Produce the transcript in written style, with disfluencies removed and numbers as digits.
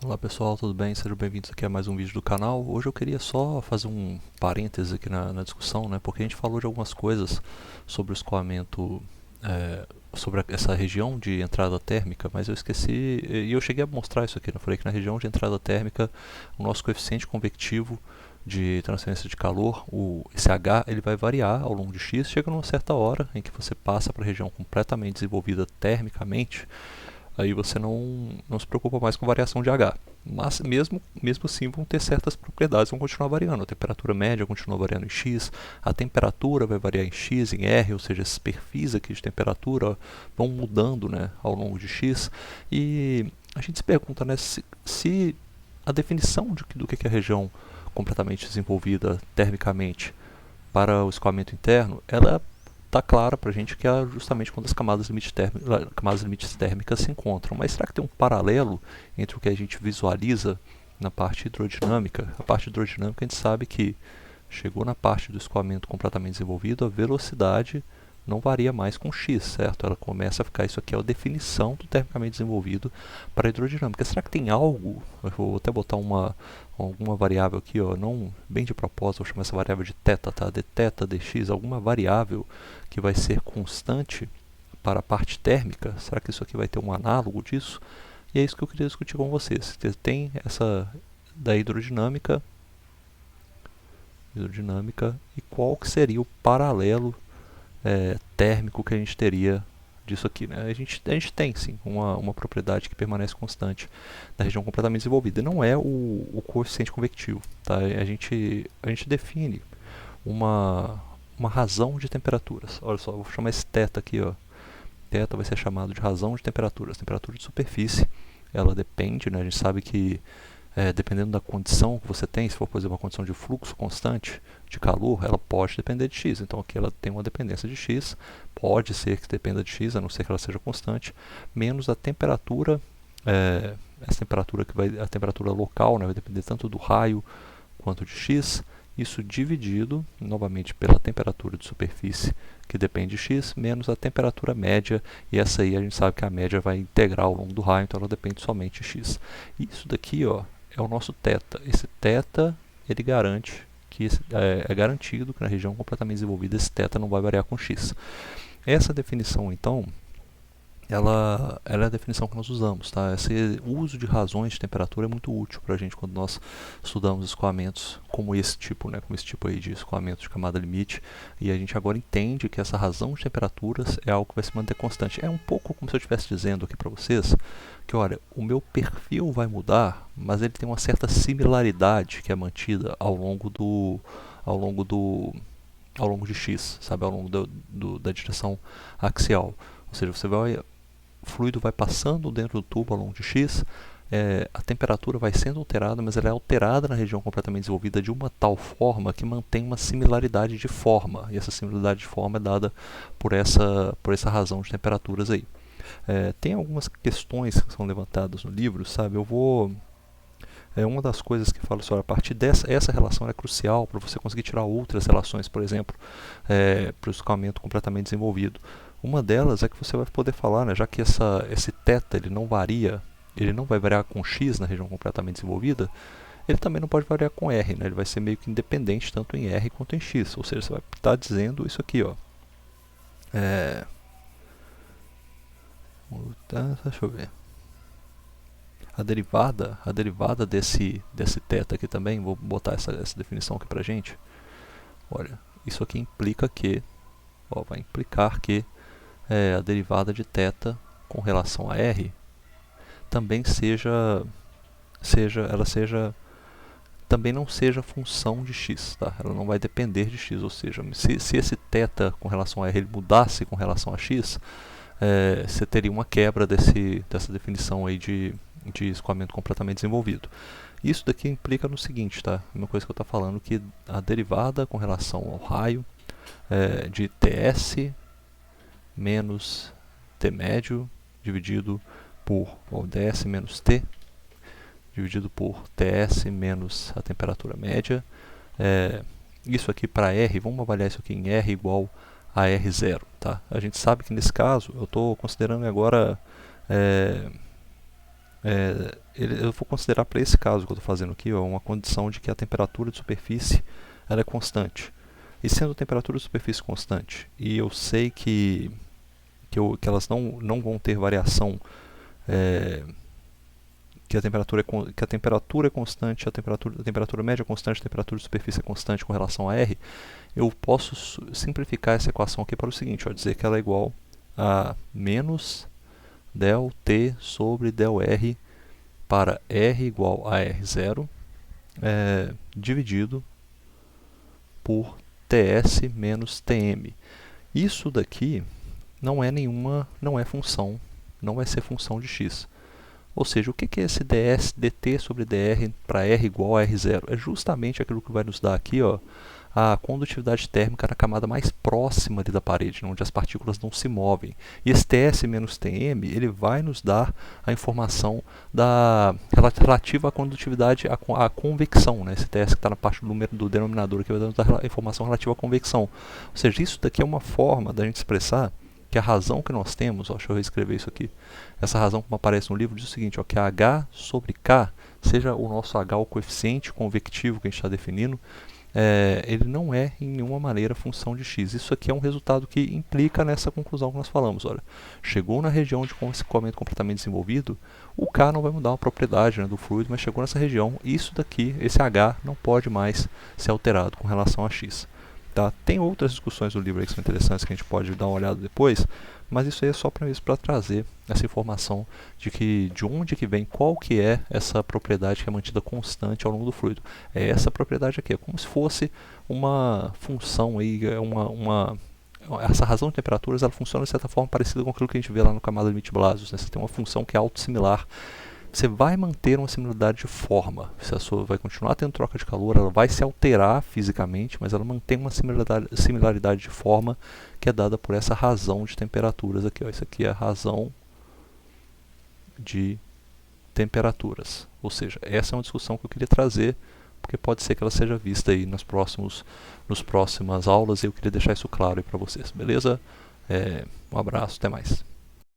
Olá pessoal, tudo bem? Sejam bem-vindos aqui a mais um vídeo do canal. Hoje eu queria só fazer um parêntese aqui na discussão, né? Porque a gente falou de algumas coisas sobre o escoamento, sobre essa região de entrada térmica, mas eu esqueci, e eu cheguei a mostrar isso aqui, né? Eu falei que na região de entrada térmica, o nosso coeficiente convectivo de transferência de calor, esse H, ele vai variar ao longo de X, chega numa certa hora em que você passa para a região completamente desenvolvida termicamente. Aí você não se preocupa mais com variação de H. Mas mesmo assim vão ter certas propriedades, vão continuar variando. A temperatura média continua variando em X, a temperatura vai variar em X, em R, ou seja, esses perfis aqui de temperatura vão mudando, né, ao longo de X. E a gente se pergunta, né, se a definição do que é a região completamente desenvolvida termicamente para o escoamento interno, ela está clara para a gente que é justamente quando as camadas limites térmicas se encontram. Mas será que tem um paralelo entre o que a gente visualiza na parte hidrodinâmica? A parte hidrodinâmica a gente sabe que chegou na parte do escoamento completamente desenvolvido, a velocidade não varia mais com x, certo? Ela começa a ficar, isso aqui é a definição do termicamente desenvolvido para a hidrodinâmica. Será que tem algo, eu vou até botar alguma variável aqui, ó, não bem de propósito, vou chamar essa variável de θ, tá? De θ, dx, alguma variável que vai ser constante para a parte térmica? Será que isso aqui vai ter um análogo disso? E é isso que eu queria discutir com vocês. Tem essa da hidrodinâmica e qual que seria o paralelo térmico que a gente teria disso aqui, né? A gente tem sim uma propriedade que permanece constante na região completamente desenvolvida. E não é o coeficiente convectivo, tá? A gente define uma razão de temperaturas. Olha só, vou chamar esse θ aqui, ó. Θ vai ser chamado de razão de temperaturas. Temperatura de superfície, ela depende, né? A gente sabe que dependendo da condição que você tem, se for, por exemplo, uma condição de fluxo constante de calor, ela pode depender de x. Então aqui ela tem uma dependência de x, pode ser que dependa de x, a não ser que ela seja constante, menos a temperatura, essa temperatura a temperatura local, né, vai depender tanto do raio quanto de x, isso dividido, novamente, pela temperatura de superfície, que depende de x, menos a temperatura média, e essa aí a gente sabe que a média vai integrar ao longo do raio, então ela depende somente de x. Isso daqui, ó, é o nosso θ. Esse θ, ele garante que é garantido que na região completamente desenvolvida esse θ não vai variar com x. Essa definição, então, ela é a definição que nós usamos, tá? Esse uso de razões de temperatura é muito útil para a gente quando nós estudamos escoamentos como esse tipo, né? Como esse tipo aí de escoamento de camada limite, e a gente agora entende que essa razão de temperaturas é algo que vai se manter constante. É um pouco como se eu estivesse dizendo aqui para vocês que, olha, o meu perfil vai mudar, mas ele tem uma certa similaridade que é mantida ao longo ao longo do ao longo de x, sabe, ao longo da direção axial. Ou seja, o fluido vai passando dentro do tubo ao longo de x, a temperatura vai sendo alterada, mas ela é alterada na região completamente desenvolvida de uma tal forma que mantém uma similaridade de forma, e essa similaridade de forma é dada por essa razão de temperaturas aí. Tem algumas questões que são levantadas no livro, sabe? Uma das coisas que fala sobre a partir essa relação é crucial para você conseguir tirar outras relações, por exemplo, para o escoamento completamente desenvolvido. Uma delas é que você vai poder falar, né, já que esse θ ele não varia, ele não vai variar com x na região completamente desenvolvida, ele também não pode variar com r, né? Ele vai ser meio que independente tanto em r quanto em x. Ou seja, você vai estar dizendo isso aqui, ó. Deixa eu ver. A derivada desse θ aqui também, vou botar essa definição aqui pra gente. Olha, isso aqui implica que, vai implicar que a derivada de θ com relação a r também também não seja função de x, tá? Ela não vai depender de x, ou seja, se esse θ com relação a r ele mudasse com relação a x, você teria uma quebra dessa definição aí de escoamento completamente desenvolvido. Isso daqui implica no seguinte, tá? Uma coisa que eu estou falando, que a derivada com relação ao raio de ts menos t médio dividido por ds menos t dividido por ts menos a temperatura média. Isso aqui para R, vamos avaliar isso aqui em R igual a R0. Tá? A gente sabe que nesse caso, eu estou considerando agora eu vou considerar para esse caso que eu estou fazendo aqui, ó, uma condição de que a temperatura de superfície ela é constante. E sendo a temperatura de superfície constante, e eu sei que elas não vão ter variação, que a temperatura é constante, a temperatura média é constante, a temperatura de superfície é constante com relação a R, eu posso simplificar essa equação aqui para o seguinte, ó, dizer que ela é igual a menos del T sobre del R para R igual a R0 dividido por TS menos TM. Isso daqui não é função, não vai ser função de x. Ou seja, o que é esse dt sobre dr para R igual a R0? É justamente aquilo que vai nos dar aqui, ó, a condutividade térmica na camada mais próxima ali da parede, onde as partículas não se movem. E esse Ts menos Tm, ele vai nos dar a informação relativa à condutividade, à convecção. Né? Esse Ts que está na parte do denominador, aqui vai nos dar a informação relativa à convecção. Ou seja, isso daqui é uma forma da gente expressar que a razão que nós temos, ó, deixa eu reescrever isso aqui, essa razão como aparece no livro diz o seguinte, ó, que H sobre K, seja o nosso H o coeficiente convectivo que a gente está definindo, ele não é em nenhuma maneira função de x. Isso aqui é um resultado que implica nessa conclusão que nós falamos. Olha, chegou na região de escoamento completamente desenvolvido, o K não vai mudar uma propriedade, né, do fluido, mas chegou nessa região, isso daqui, esse H, não pode mais ser alterado com relação a x. Tá? Tem outras discussões no livro aí que são interessantes que a gente pode dar uma olhada depois, mas isso aí é só para trazer essa informação de onde que vem, qual que é essa propriedade que é mantida constante ao longo do fluido. É essa propriedade aqui, é como se fosse uma função aí, essa razão de temperaturas ela funciona de certa forma parecida com aquilo que a gente vê lá no camada limite Blasius, né? Você tem uma função que é autossimilar. Você vai manter uma similaridade de forma. Se a sua vai continuar tendo troca de calor, ela vai se alterar fisicamente, mas ela mantém uma similaridade de forma que é dada por essa razão de temperaturas aqui. Ó. Isso aqui é a razão de temperaturas. Ou seja, essa é uma discussão que eu queria trazer, porque pode ser que ela seja vista aí nas próximas aulas, e eu queria deixar isso claro aí para vocês. Beleza? Um abraço, até mais.